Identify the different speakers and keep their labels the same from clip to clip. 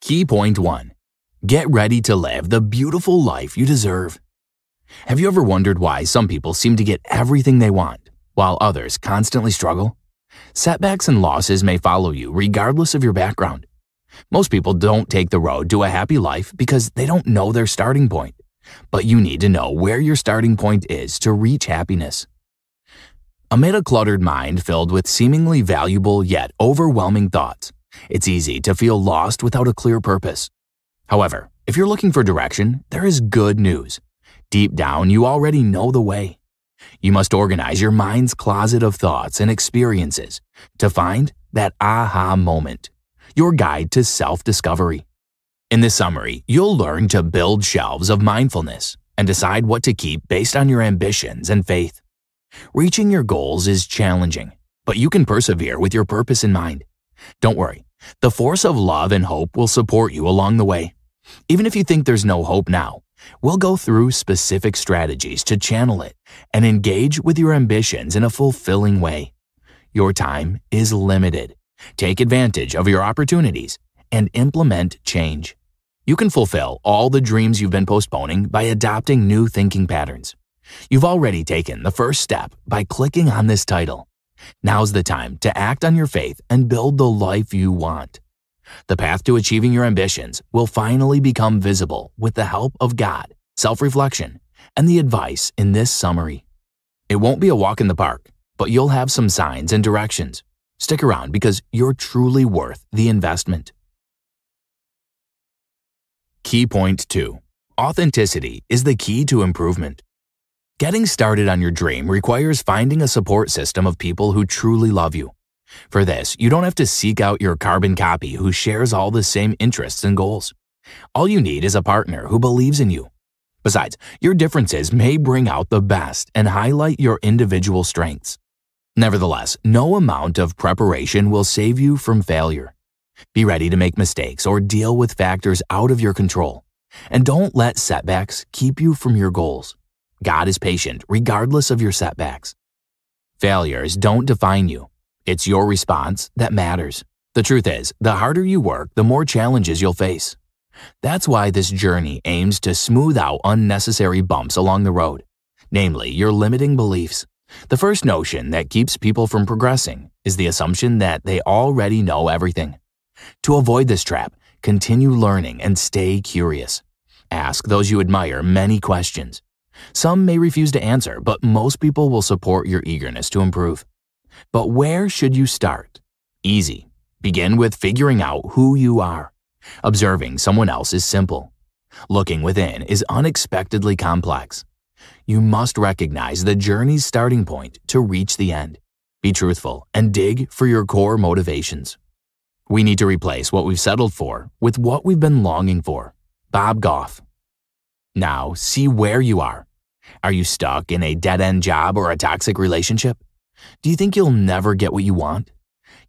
Speaker 1: Key point 1. Get ready to live the beautiful life you deserve. Have you ever wondered why some people seem to get everything they want, while others constantly struggle? Setbacks and losses may follow you regardless of your background. Most people don't take the road to a happy life because they don't know their starting point. But you need to know where your starting point is to reach happiness. Amid a cluttered mind filled with seemingly valuable yet overwhelming thoughts, it's easy to feel lost without a clear purpose. However, if you're looking for direction, there is good news. Deep down, you already know the way. You must organize your mind's closet of thoughts and experiences to find that aha moment, your guide to self-discovery. In this summary, you'll learn to build shelves of mindfulness and decide what to keep based on your ambitions and faith. Reaching your goals is challenging, but you can persevere with your purpose in mind. Don't worry, the force of love and hope will support you along the way. Even if you think there's no hope now, we'll go through specific strategies to channel it and engage with your ambitions in a fulfilling way. Your time is limited. Take advantage of your opportunities and implement change. You can fulfill all the dreams you've been postponing by adopting new thinking patterns. You've already taken the first step by clicking on this title. Now's the time to act on your faith and build the life you want. The path to achieving your ambitions will finally become visible with the help of God, self-reflection, and the advice in this summary. It won't be a walk in the park, but you'll have some signs and directions. Stick around because you're truly worth the investment. Key point 2. Authenticity is the key to improvement. Getting started on your dream requires finding a support system of people who truly love you. For this, you don't have to seek out your carbon copy who shares all the same interests and goals. All you need is a partner who believes in you. Besides, your differences may bring out the best and highlight your individual strengths. Nevertheless, no amount of preparation will save you from failure. Be ready to make mistakes or deal with factors out of your control. And don't let setbacks keep you from your goals. God is patient regardless of your setbacks. Failures don't define you. It's your response that matters. The truth is, the harder you work, the more challenges you'll face. That's why this journey aims to smooth out unnecessary bumps along the road, namely your limiting beliefs. The first notion that keeps people from progressing is the assumption that they already know everything. To avoid this trap, continue learning and stay curious. Ask those you admire many questions. Some may refuse to answer, but most people will support your eagerness to improve. But where should you start? Easy. Begin with figuring out who you are. Observing someone else is simple. Looking within is unexpectedly complex. You must recognize the journey's starting point to reach the end. Be truthful and dig for your core motivations. We need to replace what we've settled for with what we've been longing for. Bob Goff. Now, see where you are. Are you stuck in a dead-end job or a toxic relationship? Do you think you'll never get what you want?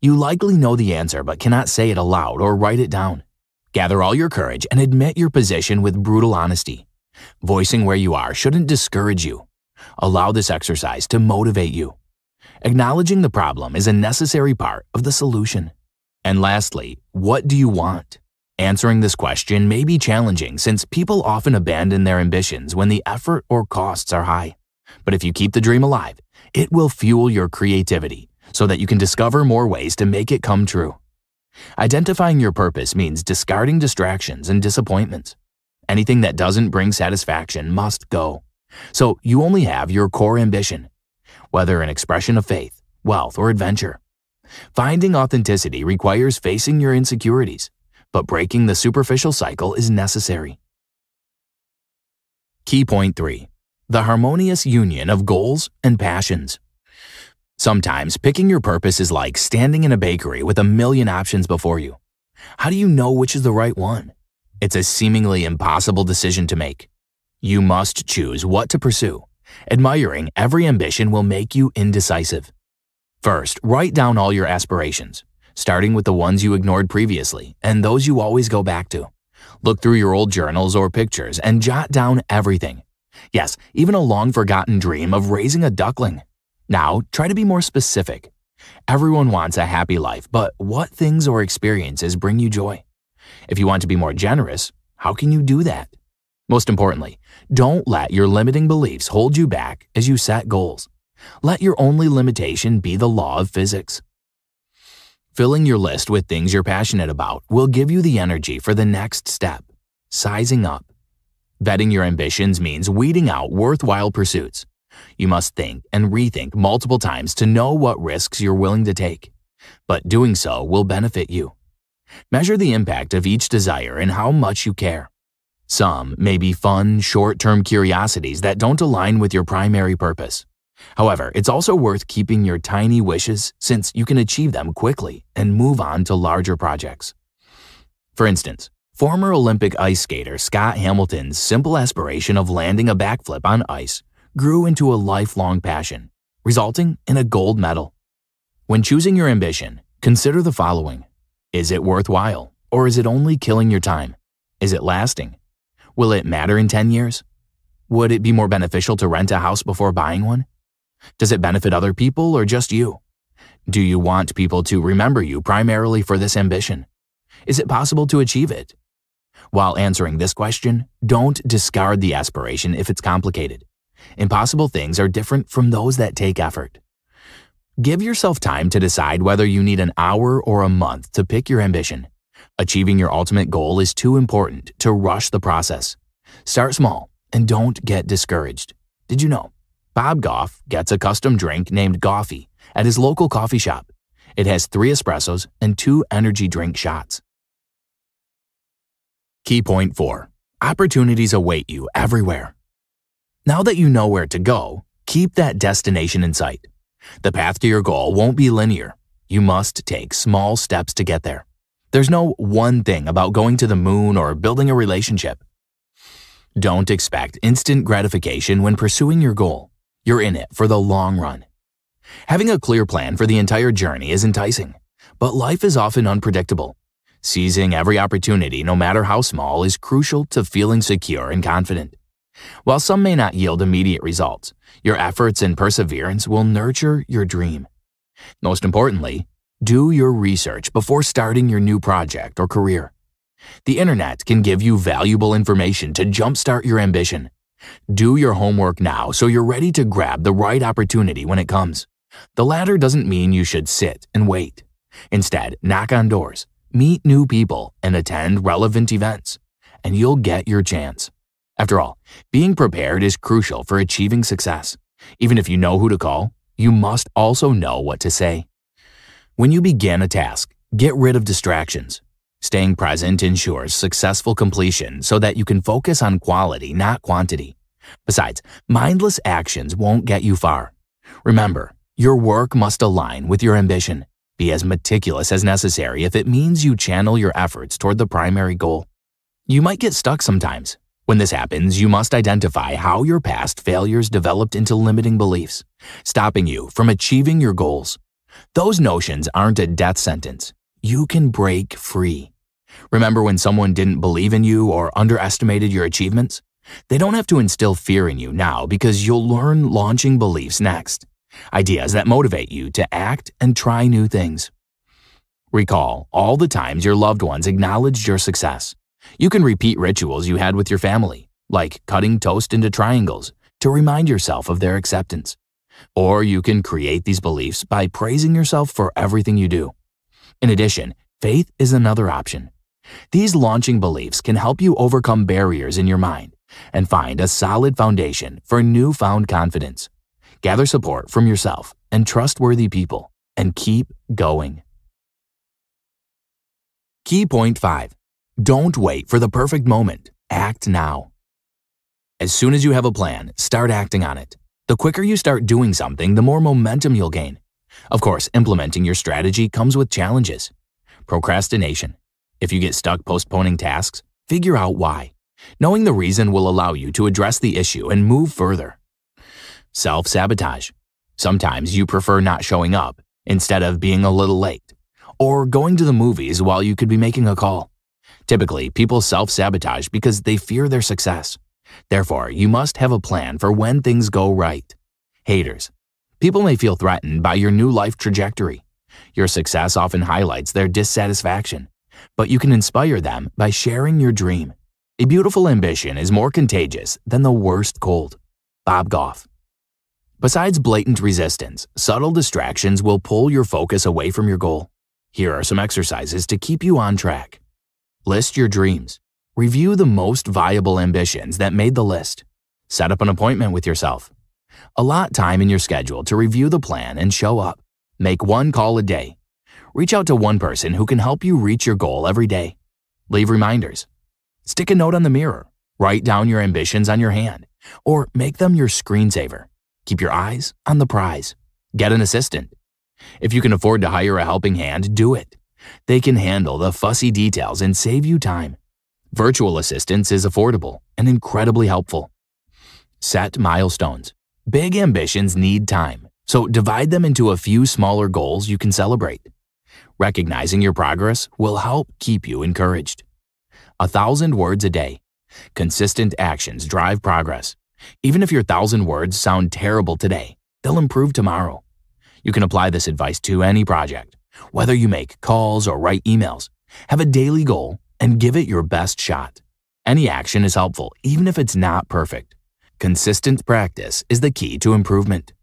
Speaker 1: You likely know the answer but cannot say it aloud or write it down. Gather all your courage and admit your position with brutal honesty. Voicing where you are shouldn't discourage you. Allow this exercise to motivate you. Acknowledging the problem is a necessary part of the solution. And lastly, what do you want? Answering this question may be challenging since people often abandon their ambitions when the effort or costs are high. But if you keep the dream alive, it will fuel your creativity so that you can discover more ways to make it come true. Identifying your purpose means discarding distractions and disappointments. Anything that doesn't bring satisfaction must go. So you only have your core ambition, whether an expression of faith, wealth, or adventure. Finding authenticity requires facing your insecurities, but breaking the superficial cycle is necessary. Key point 3. The harmonious union of goals and passions. Sometimes picking your purpose is like standing in a bakery with a million options before you. How do you know which is the right one? It's a seemingly impossible decision to make. You must choose what to pursue. Admiring every ambition will make you indecisive. First, write down all your aspirations, starting with the ones you ignored previously and those you always go back to. Look through your old journals or pictures and jot down everything. Yes, even a long-forgotten dream of raising a duckling. Now, try to be more specific. Everyone wants a happy life, but what things or experiences bring you joy? If you want to be more generous, how can you do that? Most importantly, don't let your limiting beliefs hold you back as you set goals. Let your only limitation be the law of physics. Filling your list with things you're passionate about will give you the energy for the next step, sizing up. Vetting your ambitions means weeding out worthwhile pursuits. You must think and rethink multiple times to know what risks you're willing to take. But doing so will benefit you. Measure the impact of each desire and how much you care. Some may be fun, short-term curiosities that don't align with your primary purpose. However, it's also worth keeping your tiny wishes since you can achieve them quickly and move on to larger projects. For instance, former Olympic ice skater Scott Hamilton's simple aspiration of landing a backflip on ice grew into a lifelong passion, resulting in a gold medal. When choosing your ambition, consider the following. Is it worthwhile, or is it only killing your time? Is it lasting? Will it matter in 10 years? Would it be more beneficial to rent a house before buying one? Does it benefit other people or just you? Do you want people to remember you primarily for this ambition? Is it possible to achieve it? While answering this question, don't discard the aspiration if it's complicated. Impossible things are different from those that take effort. Give yourself time to decide whether you need an hour or a month to pick your ambition. Achieving your ultimate goal is too important to rush the process. Start small and don't get discouraged. Did you know? Bob Goff gets a custom drink named Goffy at his local coffee shop. It has 3 espressos and 2 energy drink shots. Key point 4. Opportunities await you everywhere. Now that you know where to go, keep that destination in sight. The path to your goal won't be linear. You must take small steps to get there. There's no one thing about going to the moon or building a relationship. Don't expect instant gratification when pursuing your goal. You're in it for the long run. Having a clear plan for the entire journey is enticing, but life is often unpredictable. Seizing every opportunity, no matter how small, is crucial to feeling secure and confident. While some may not yield immediate results, your efforts and perseverance will nurture your dream. Most importantly, do your research before starting your new project or career. The internet can give you valuable information to jumpstart your ambition. Do your homework now so you're ready to grab the right opportunity when it comes. The latter doesn't mean you should sit and wait. Instead, knock on doors, meet new people, and attend relevant events, and you'll get your chance. After all, being prepared is crucial for achieving success. Even if you know who to call, you must also know what to say. When you begin a task, get rid of distractions. Staying present ensures successful completion so that you can focus on quality, not quantity. Besides, mindless actions won't get you far. Remember, your work must align with your ambition. Be as meticulous as necessary if it means you channel your efforts toward the primary goal. You might get stuck sometimes. When this happens, you must identify how your past failures developed into limiting beliefs, stopping you from achieving your goals. Those notions aren't a death sentence. You can break free. Remember when someone didn't believe in you or underestimated your achievements? They don't have to instill fear in you now because you'll learn launching beliefs next. Ideas that motivate you to act and try new things. Recall all the times your loved ones acknowledged your success. You can repeat rituals you had with your family, like cutting toast into triangles, to remind yourself of their acceptance. Or you can create these beliefs by praising yourself for everything you do. In addition, faith is another option. These launching beliefs can help you overcome barriers in your mind and find a solid foundation for newfound confidence. Gather support from yourself and trustworthy people, and keep going. Key point 5. Don't wait for the perfect moment. Act now. As soon as you have a plan, start acting on it. The quicker you start doing something, the more momentum you'll gain. Of course, implementing your strategy comes with challenges. Procrastination. If you get stuck postponing tasks, figure out why. Knowing the reason will allow you to address the issue and move further. Self-sabotage. Sometimes you prefer not showing up instead of being a little late, or going to the movies while you could be making a call. Typically, people self-sabotage because they fear their success. Therefore, you must have a plan for when things go right. Haters. People may feel threatened by your new life trajectory. Your success often highlights their dissatisfaction, but you can inspire them by sharing your dream. A beautiful ambition is more contagious than the worst cold. Bob Goff. Besides blatant resistance, subtle distractions will pull your focus away from your goal. Here are some exercises to keep you on track. List your dreams. Review the most viable ambitions that made the list. Set up an appointment with yourself. Allot time in your schedule to review the plan and show up. Make one call a day. Reach out to one person who can help you reach your goal every day. Leave reminders. Stick a note on the mirror. Write down your ambitions on your hand, or make them your screensaver. Keep your eyes on the prize. Get an assistant. If you can afford to hire a helping hand, do it. They can handle the fussy details and save you time. Virtual assistance is affordable and incredibly helpful. Set milestones. Big ambitions need time, so divide them into a few smaller goals you can celebrate. Recognizing your progress will help keep you encouraged. 1,000 words a day. Consistent actions drive progress. Even if your 1,000 words sound terrible today, they'll improve tomorrow. You can apply this advice to any project. Whether you make calls or write emails, have a daily goal and give it your best shot. Any action is helpful, even if it's not perfect. Consistent practice is the key to improvement.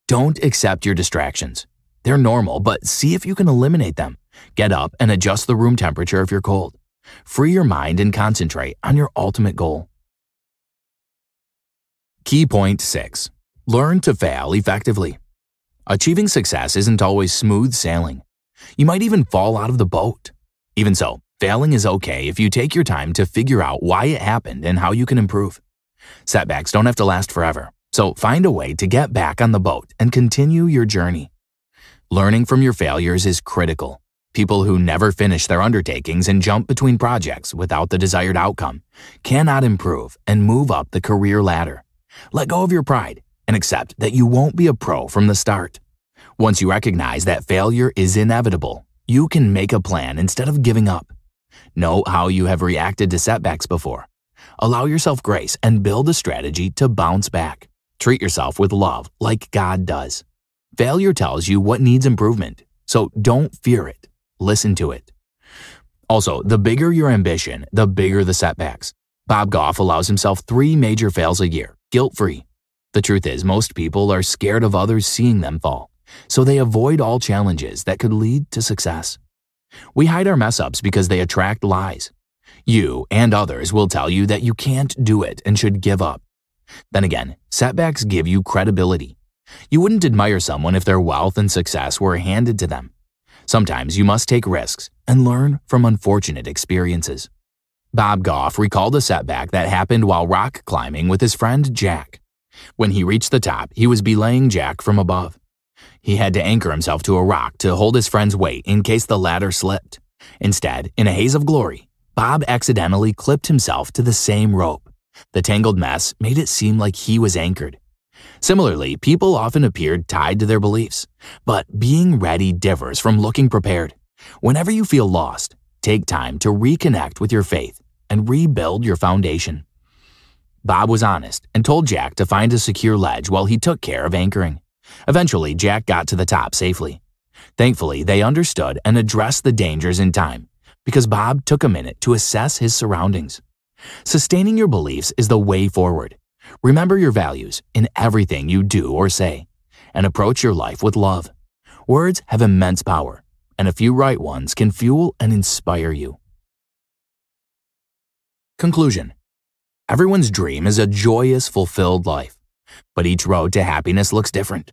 Speaker 1: Don't accept your distractions. They're normal, but see if you can eliminate them. Get up and adjust the room temperature if you're cold. Free your mind and concentrate on your ultimate goal. Key point 6. Learn to fail effectively. Achieving success isn't always smooth sailing. You might even fall out of the boat. Even so, failing is okay if you take your time to figure out why it happened and how you can improve. Setbacks don't have to last forever, so find a way to get back on the boat and continue your journey. Learning from your failures is critical. People who never finish their undertakings and jump between projects without the desired outcome cannot improve and move up the career ladder. Let go of your pride and accept that you won't be a pro from the start. Once you recognize that failure is inevitable, you can make a plan instead of giving up. Know how you have reacted to setbacks before. Allow yourself grace and build a strategy to bounce back. Treat yourself with love like God does. Failure tells you what needs improvement, so don't fear it. Listen to it. Also, the bigger your ambition, the bigger the setbacks. Bob Goff allows himself 3 major fails a year, guilt-free. The truth is, most people are scared of others seeing them fall, so they avoid all challenges that could lead to success. We hide our mess-ups because they attract lies. You and others will tell you that you can't do it and should give up. Then again, setbacks give you credibility. You wouldn't admire someone if their wealth and success were handed to them. Sometimes you must take risks and learn from unfortunate experiences. Bob Goff recalled a setback that happened while rock climbing with his friend Jack. When he reached the top, he was belaying Jack from above. He had to anchor himself to a rock to hold his friend's weight in case the ladder slipped. Instead, in a haze of glory, Bob accidentally clipped himself to the same rope. The tangled mess made it seem like he was anchored. Similarly, people often appeared tied to their beliefs, but being ready differs from looking prepared. Whenever you feel lost, take time to reconnect with your faith and rebuild your foundation. Bob was honest and told Jack to find a secure ledge while he took care of anchoring. Eventually, Jack got to the top safely. Thankfully, they understood and addressed the dangers in time because Bob took a minute to assess his surroundings. Sustaining your beliefs is the way forward. Remember your values in everything you do or say, and approach your life with love. Words have immense power, and a few right ones can fuel and inspire you. Conclusion. Everyone's dream is a joyous, fulfilled life, but each road to happiness looks different.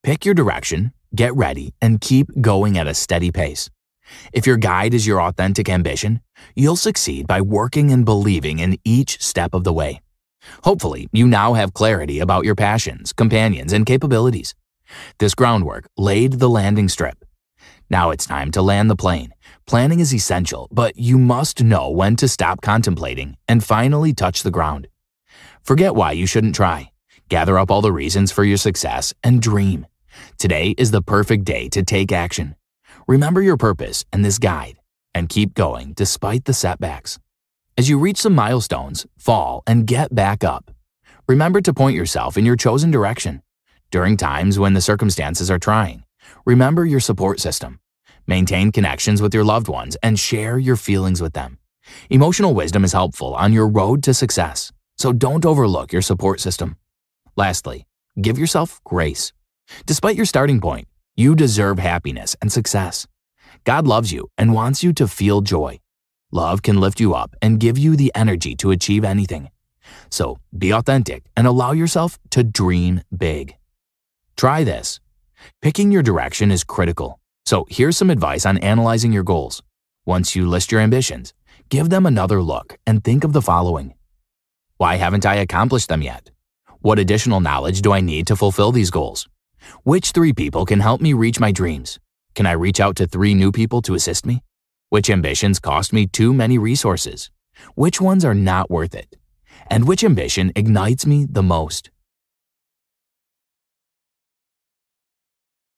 Speaker 1: Pick your direction, get ready, and keep going at a steady pace. If your guide is your authentic ambition, you'll succeed by working and believing in each step of the way. Hopefully, you now have clarity about your passions, companions, and capabilities. This groundwork laid the landing strip. Now it's time to land the plane. Planning is essential, but you must know when to stop contemplating and finally touch the ground. Forget why you shouldn't try. Gather up all the reasons for your success and dream. Today is the perfect day to take action. Remember your purpose and this guide, and keep going despite the setbacks. As you reach some milestones, fall and get back up. Remember to point yourself in your chosen direction. During times when the circumstances are trying, remember your support system. Maintain connections with your loved ones and share your feelings with them. Emotional wisdom is helpful on your road to success, so don't overlook your support system. Lastly, give yourself grace. Despite your starting point, you deserve happiness and success. God loves you and wants you to feel joy. Love can lift you up and give you the energy to achieve anything. So be authentic and allow yourself to dream big. Try this. Picking your direction is critical, so here's some advice on analyzing your goals. Once you list your ambitions, give them another look and think of the following. Why haven't I accomplished them yet? What additional knowledge do I need to fulfill these goals? Which 3 people can help me reach my dreams? Can I reach out to 3 new people to assist me? Which ambitions cost me too many resources? Which ones are not worth it? And which ambition ignites me the most?